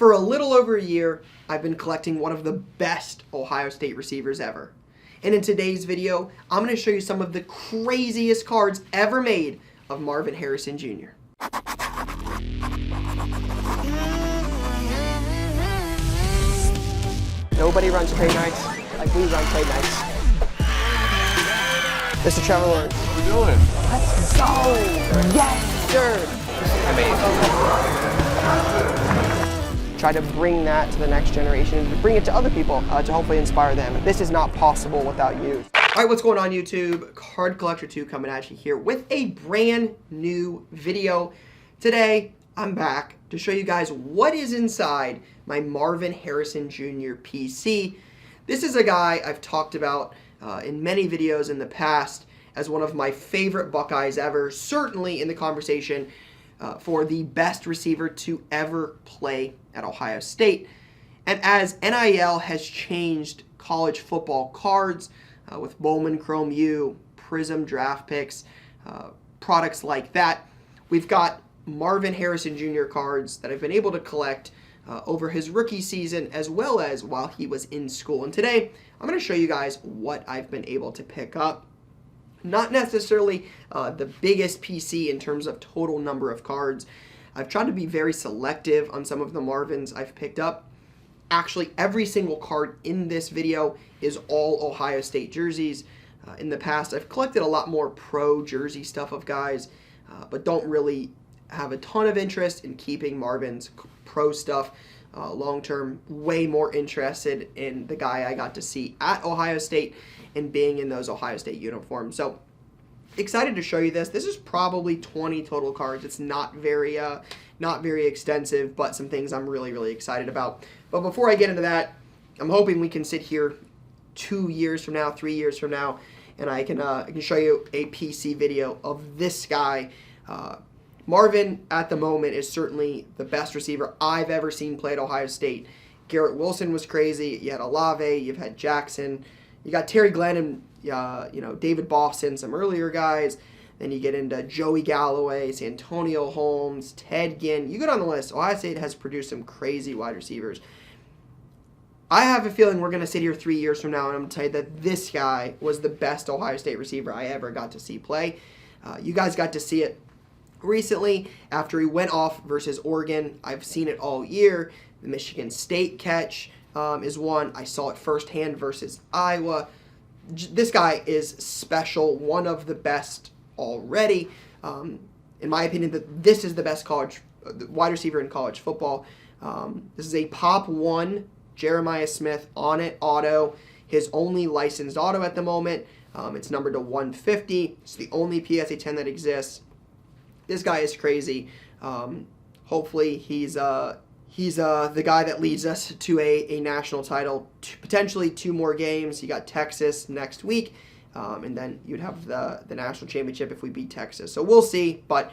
For a little over a year, I've been collecting one of the best Ohio State receivers ever. And in today's video, I'm going to show you some of the craziest cards ever made of Marvin Harrison Jr. Nobody runs trade nights like we run trade nights. Mr. Trevor Lawrence. What are we doing? Let's go! Yes, sir! Amazing. Try to bring that to the next generation and to bring it to other people to hopefully inspire them. This is not possible without you. All right, what's going on YouTube? Card Collector 2 coming at you here with a brand new video. Today, I'm back to show you guys what is inside my Marvin Harrison Jr. PC. This is a guy I've talked about in many videos in the past as one of my favorite Buckeyes ever, certainly in the conversation for the best receiver to ever play at Ohio State. And as NIL has changed college football cards with Bowman Chrome U, Prism draft picks, products like that, we've got Marvin Harrison Jr. cards that I've been able to collect over his rookie season as well as while he was in school. And today, I'm going to show you guys what I've been able to pick up. Not necessarily the biggest PC in terms of total number of cards. I've tried to be very selective on some of the Marvins I've picked up. Actually, every single card in this video is all Ohio State jerseys. In the past, I've collected a lot more pro jersey stuff of guys, but don't really have a ton of interest in keeping Marvin's pro stuff long-term. Way more interested in the guy I got to see at Ohio State and being in those Ohio State uniforms. So excited to show you this. This is probably 20 total cards. It's not very extensive, but some things I'm really excited about. But before I get into that, I'm hoping we can sit here 2 years from now, 3 years from now, and I can show you a PC video of this guy. Marvin, at the moment, is certainly the best receiver I've ever seen play at Ohio State. Garrett Wilson was crazy. You had Olave. You've had Jackson. You got Terry Glenn and David Boston, some earlier guys. Then you get into Joey Galloway, Santonio Holmes, Ted Ginn. You go down the list. Ohio State has produced some crazy wide receivers. I have a feeling we're going to sit here 3 years from now, and I'm going to tell you that this guy was the best Ohio State receiver I ever got to see play. You guys got to see it recently after he went off versus Oregon. I've seen it all year. The Michigan State catch is one. I saw it firsthand versus Iowa. This guy is special, one of the best already. In my opinion, this is the best college wide receiver in college football. This is a Pop 1 Jeremiah Smith on it auto, his only licensed auto at the moment. It's numbered to 150. It's the only PSA 10 that exists. This guy is crazy. Hopefully he's the guy that leads us to a national title, potentially 2 more games. You got Texas next week, and then you'd have the national championship if we beat Texas. So we'll see, but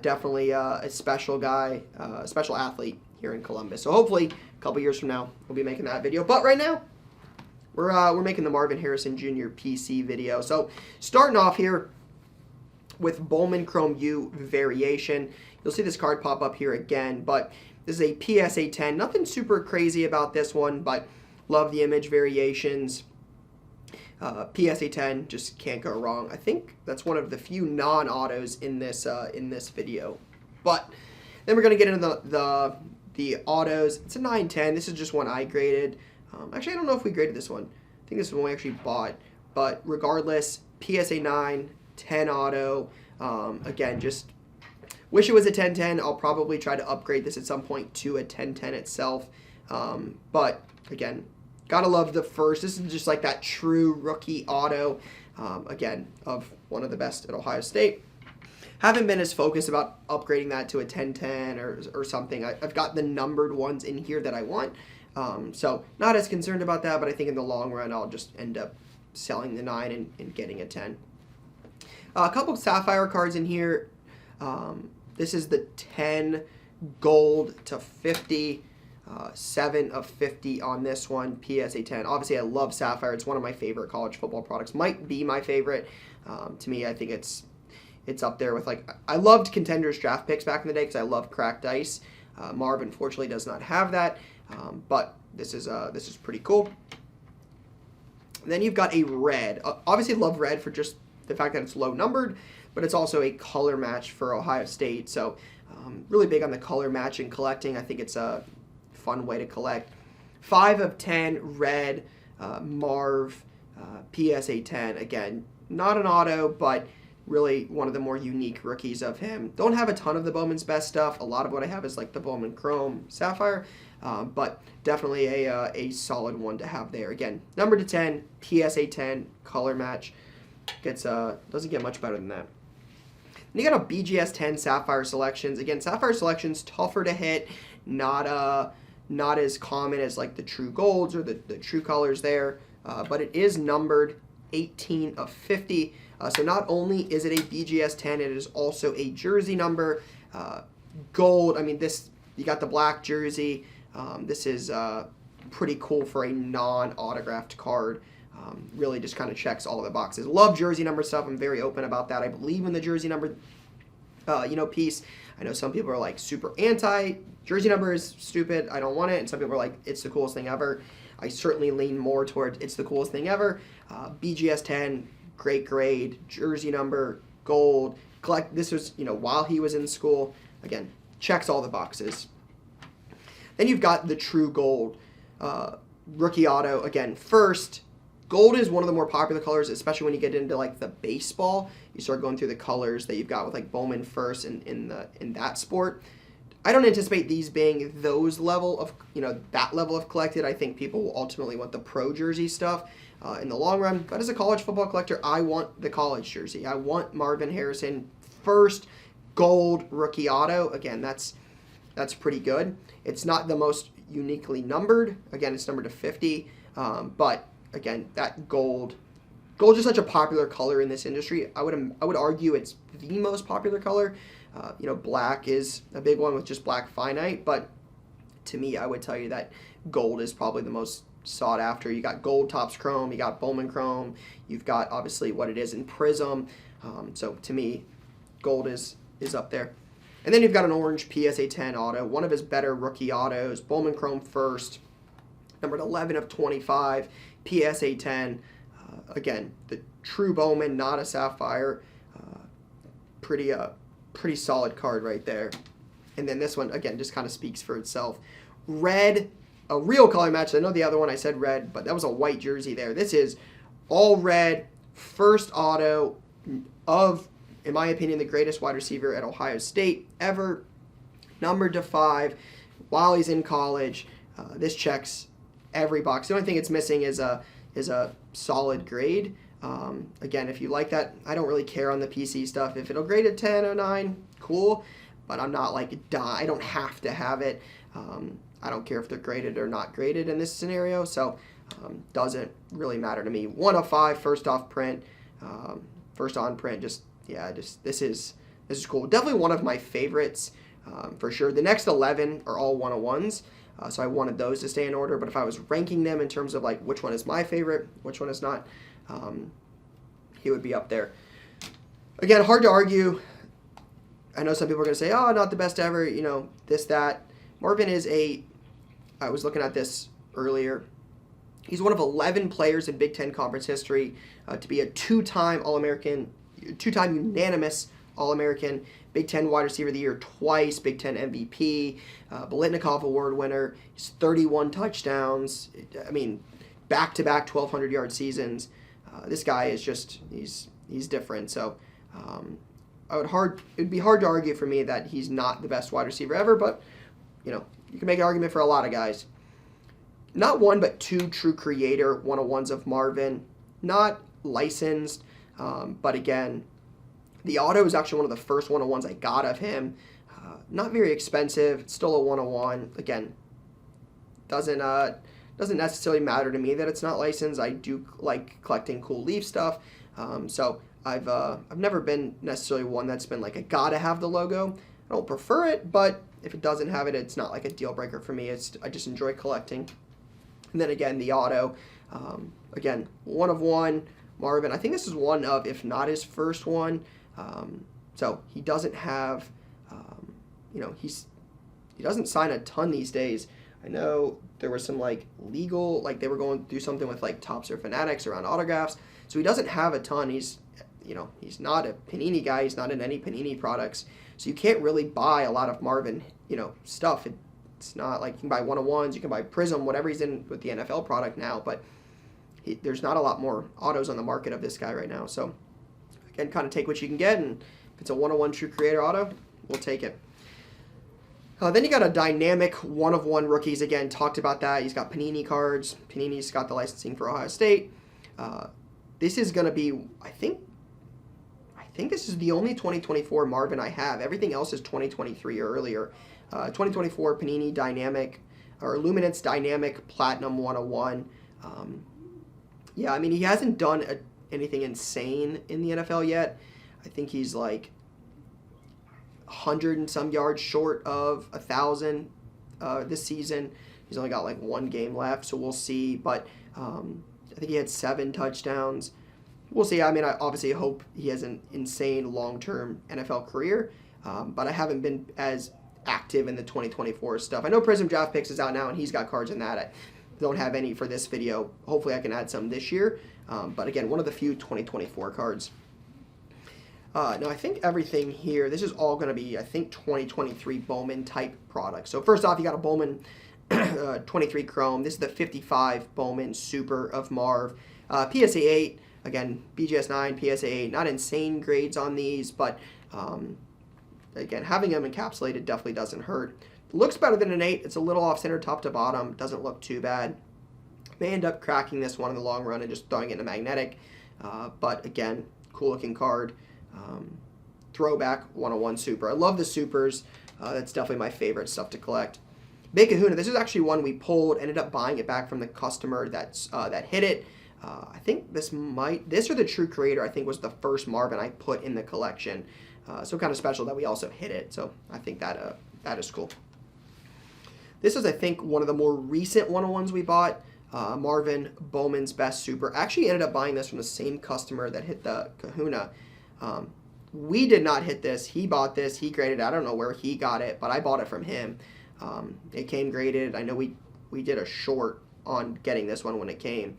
definitely a special guy, a special athlete here in Columbus. So hopefully a couple years from now we'll be making that video. But right now we're making the Marvin Harrison Jr. PC video. So starting off here with Bowman Chrome U variation. You'll see this card pop up here again, but this is a PSA 10. Nothing super crazy about this one, but love the image variations. PSA 10, just can't go wrong. I think that's one of the few non-autos in this video. But then we're going to get into the autos. It's a 910. This is just one I graded. Actually, I don't know if we graded this one. I think this is one we actually bought. But regardless, PSA 9, 10 auto. Again, just wish it was a 1010. I'll probably try to upgrade this at some point to a 1010 itself. But again, gotta love the first. This is just like that true rookie auto, again, of one of the best at Ohio State. Haven't been as focused about upgrading that to a 1010 or something. I've got the numbered ones in here that I want. So not as concerned about that, but I think in the long run, I'll just end up selling the 9 and getting a 10. A couple of Sapphire cards in here. This is the 10 gold to 50. 7 of 50 on this one, PSA 10. Obviously, I love Sapphire. It's one of my favorite college football products. Might be my favorite. To me, I think it's up there with, like, I loved Contenders draft picks back in the day because I love cracked ice. Marvin, fortunately, does not have that, but this is pretty cool. And then you've got a red. Obviously, love red for just the fact that it's low numbered, but it's also a color match for Ohio State. So really big on the color matching collecting. I think it's a fun way to collect. 5 of 10 red Marv PSA 10. Again, not an auto, but really one of the more unique rookies of him. Don't have a ton of the Bowman's best stuff. A lot of what I have is like the Bowman Chrome Sapphire, but definitely a solid one to have there. Again, number to 10, PSA 10, color match. Doesn't get much better than that. And you got a BGS 10 Sapphire selections. Again, Sapphire selections tougher to hit, not as common as like the true golds or the true colors there, but it is numbered 18 of 50. So not only is it a BGS 10, it is also a jersey number. Gold, I mean, you got the black jersey. This is pretty cool for a non-autographed card. Really just kind of checks all of the boxes. Love jersey number stuff. I'm very open about that. I believe in the jersey number piece. I know some people are like super anti. Jersey number is stupid. I don't want it. And some people are like, it's the coolest thing ever. I certainly lean more toward it's the coolest thing ever. BGS 10, great grade, jersey number, gold. This was, while he was in school. Again, checks all the boxes. Then you've got the true gold rookie auto. Again, first, gold is one of the more popular colors, especially when you get into like the baseball. You start going through the colors that you've got with like Bowman first in that sport. I don't anticipate these being those level of, that level of collected. I think people will ultimately want the pro jersey stuff in the long run. But as a college football collector, I want the college jersey. I want Marvin Harrison first gold rookie auto. Again, that's pretty good. It's not the most uniquely numbered. Again, it's numbered to 50. But again, that gold is just such a popular color in this industry. I would argue it's the most popular color. Black is a big one with just black finite, but to me, I would tell you that gold is probably the most sought after. You got gold tops chrome, you got Bowman chrome, you've got obviously what it is in prism. So to me, gold is up there. And then you've got an orange PSA 10 auto, one of his better rookie autos, Bowman chrome first, numbered 11 of 25, PSA 10. Again, the true Bowman, not a Sapphire. Pretty solid card right there. And then this one, again, just kind of speaks for itself. Red, a real color match. I know the other one I said red, but that was a white jersey there. This is all red, first auto of, in my opinion, the greatest wide receiver at Ohio State ever. Numbered to 5 while he's in college. This checks every box. The only thing it's missing is a solid grade. Again, if you like that, I don't really care on the PC stuff. If it'll grade at 10 or 9, cool. But I'm not like, I don't have to have it. I don't care if they're graded or not graded in this scenario. So doesn't really matter to me. 1 of 5, first off print, first on print. This is cool. Definitely one of my favorites for sure. The next 11 are all 101s. So I wanted those to stay in order. But if I was ranking them in terms of like which one is my favorite, which one is not, he would be up there. Again, hard to argue. I know some people are going to say, oh, not the best ever, this, that. Marvin is I was looking at this earlier. He's one of 11 players in Big Ten Conference history to be a two-time All-American, two-time unanimous All-American, Big Ten Wide Receiver of the Year twice, Big Ten MVP, Biletnikoff Award winner. He's 31 touchdowns. I mean, back-to-back 1,200-yard seasons. This guy is just, he's different. So it'd be hard to argue for me that he's not the best wide receiver ever, but, you can make an argument for a lot of guys. Not one, but 2 true creator 101s of Marvin. Not licensed, but again, the auto is actually one of the first 101s I got of him. Not very expensive, still a 101. Again, doesn't necessarily matter to me that it's not licensed. I do like collecting cool Leaf stuff. So I've never been necessarily one that's been like, I gotta have the logo. I don't prefer it, but if it doesn't have it, it's not like a deal breaker for me. I just enjoy collecting. And then again, the auto, again, 1 of 1, Marvin. I think this is one of, if not his first one. So he doesn't have, he doesn't sign a ton these days. I know there was some like legal, like they were going to do something with like Topps or Fanatics around autographs. So he doesn't have a ton. He's not a Panini guy. He's not in any Panini products. So you can't really buy a lot of Marvin, stuff. It's not like you can buy 101s, you can buy Prism, whatever he's in with the NFL product now. But there's not a lot more autos on the market of this guy right now. So again, kind of take what you can get. And if it's a 101 True Creator auto, we'll take it. Then you got a dynamic 1-of-1 rookies. Again, talked about that. He's got Panini cards. Panini's got the licensing for Ohio State. This is going to be, I think this is the only 2024 Marvin I have. Everything else is 2023 or earlier. 2024 Panini Dynamic, or Luminance Dynamic Platinum 101. Yeah, I mean, he hasn't done anything insane in the NFL yet. I think he's like 100 and some yards short of 1,000 this season. He's only got like one game left, so we'll see. But I think he had 7 touchdowns. We'll see. I mean, I obviously hope he has an insane long-term NFL career, but I haven't been as active in the 2024 stuff. I know Prism Draft Picks is out now, and he's got cards in that. I don't have any for this video. Hopefully, I can add some this year. But again, one of the few 2024 cards. Now, I think everything here, this is all going to be, I think, 2023 Bowman type products. So first off, you got a Bowman 23 Chrome. This is the 55 Bowman Super of Marv. PSA 8. Again, BGS 9, PSA 8, not insane grades on these, but again, having them encapsulated definitely doesn't hurt. Looks better than an 8. It's a little off-center top to bottom. Doesn't look too bad. May end up cracking this one in the long run and just throwing it in a magnetic. But again, cool-looking card. Throwback 101 Super. I love the Supers. That's definitely my favorite stuff to collect. Big Kahuna. This is actually one we pulled. Ended up buying it back from the customer that hit it. I think this or the True Creator, I think, was the first Marvin I put in the collection. So kind of special that we also hit it. So I think that is cool. This is, I think, one of the more recent 101s we bought. Marvin Bowman's Best Super. Actually ended up buying this from the same customer that hit the Kahuna. We did not hit this. He bought this. He graded it. I don't know where he got it, but I bought it from him. It came graded. I know we did a short on getting this one when it came.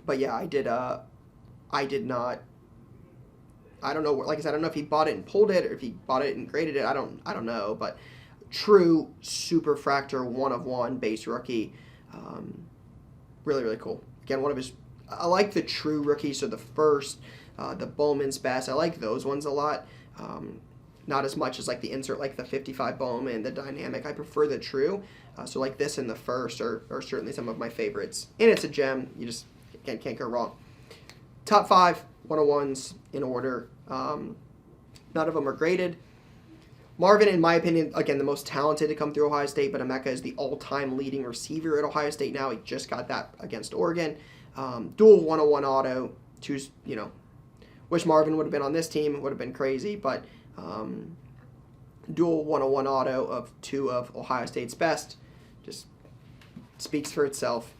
But yeah, I did not, I don't know, like I said, I don't know if he bought it and pulled it or if he bought it and graded it. I don't know, but true Superfractor 1-of-1 base rookie. Really, really cool. Again, I like the true rookies, so the first, the Bowman's Best. I like those ones a lot. Not as much as like the insert, like the 55 Bowman, the Dynamic. I prefer the true. So like this and the first are certainly some of my favorites. And it's a gem. You just can't go wrong. Top 5 101s in order. None of them are graded. Marvin, in my opinion, again, the most talented to come through Ohio State, but Emeka is the all-time leading receiver at Ohio State now. He just got that against Oregon. Dual 101 auto. Wish Marvin would have been on this team. It would have been crazy, but dual 101 auto of 2 of Ohio State's best just speaks for itself.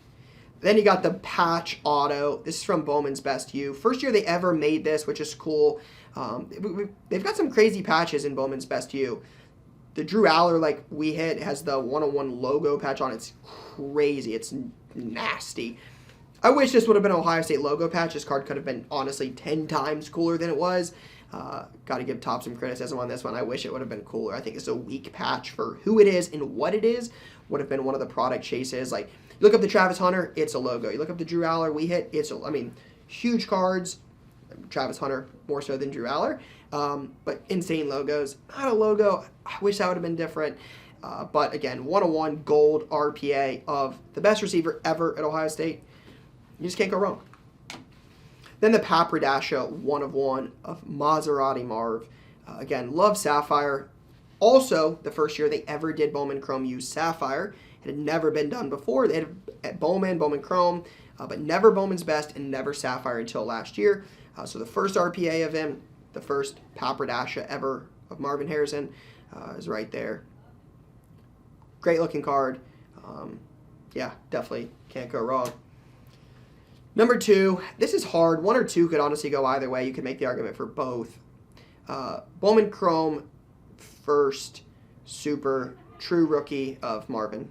Then you got the patch auto. This is from Bowman's Best U. First year they ever made this, which is cool. They've got some crazy patches in Bowman's Best U. The Drew Aller, like we hit, has the 101 logo patch on. It's crazy. It's nasty. I wish this would have been an Ohio State logo patch. This card could have been, honestly, 10 times cooler than it was. Got to give Topps some criticism on this one. I wish it would have been cooler. I think it's a weak patch for who it is and what it is. Would have been one of the product chases. Like, you look up the Travis Hunter, it's a logo. You look up the Drew Aller, we hit, huge cards. Travis Hunter more so than Drew Aller. But insane logos. Not a logo. I wish that would have been different. But again, 101 gold RPA of the best receiver ever at Ohio State. You just can't go wrong. Then the Papradasha 1-of-1 of Maserati Marv. Again, love Sapphire. Also, the first year they ever did Bowman Chrome use Sapphire. It had never been done before. They had Bowman Chrome, but never Bowman's Best and never Sapphire until last year. So the first RPA of him, the first Papradasha ever of Marvin Harrison is right there. Great looking card. Yeah, definitely can't go wrong. Number 2, this is hard. 1 or 2 could honestly go either way. You could make the argument for both. Bowman Chrome first super true rookie of Marvin.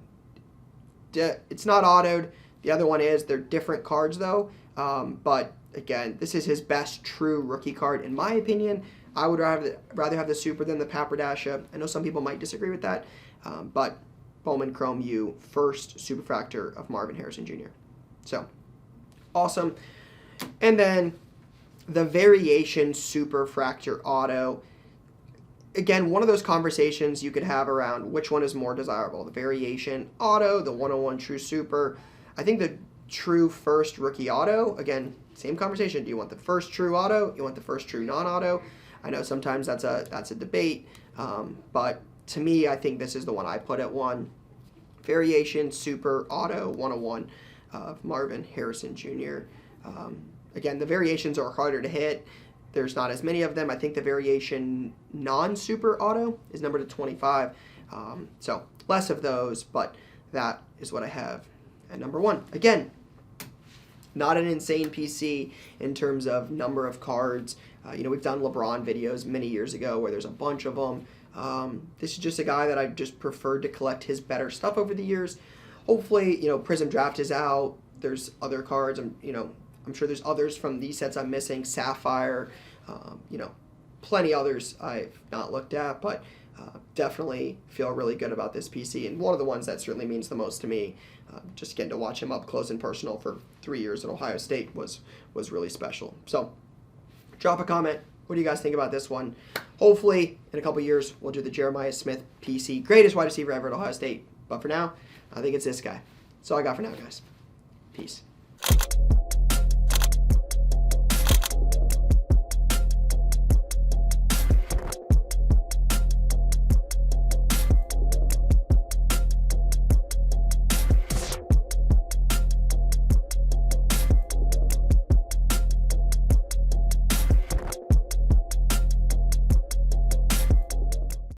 It's not autoed. The other one is. They're different cards, though. But, again, this is his best true rookie card, in my opinion. I would rather have the super than the Papradasha. I know some people might disagree with that. But Bowman Chrome U, first Superfractor of Marvin Harrison Jr. So, awesome. And then the Variation Superfractor Auto. Again, one of those conversations you could have around which one is more desirable, the Variation Auto, the 101 True Super. I think the True First Rookie Auto, again, same conversation. Do you want the first True Auto? You want the first True Non-Auto? I know sometimes that's a debate, but to me, I think this is the one I put at 1. Variation Super Auto 101 of Marvin Harrison Jr. Again, the variations are harder to hit. There's not as many of them. I think the Variation Non-Super Auto is numbered to 25. So less of those, but that is what I have at number 1. Again, not an insane PC in terms of number of cards. We've done LeBron videos many years ago where there's a bunch of them. This is just a guy that I've just preferred to collect his better stuff over the years. Hopefully, Prism Draft is out. There's other cards. I'm sure there's others from these sets I'm missing. Sapphire, plenty others I've not looked at, but definitely feel really good about this PC. And one of the ones that certainly means the most to me, just getting to watch him up close and personal for 3 years at Ohio State was really special. So drop a comment. What do you guys think about this one? Hopefully, in a couple years, we'll do the Jeremiah Smith PC, greatest wide receiver ever at Ohio State. But for now, I think it's this guy. That's all I got for now, guys. Peace.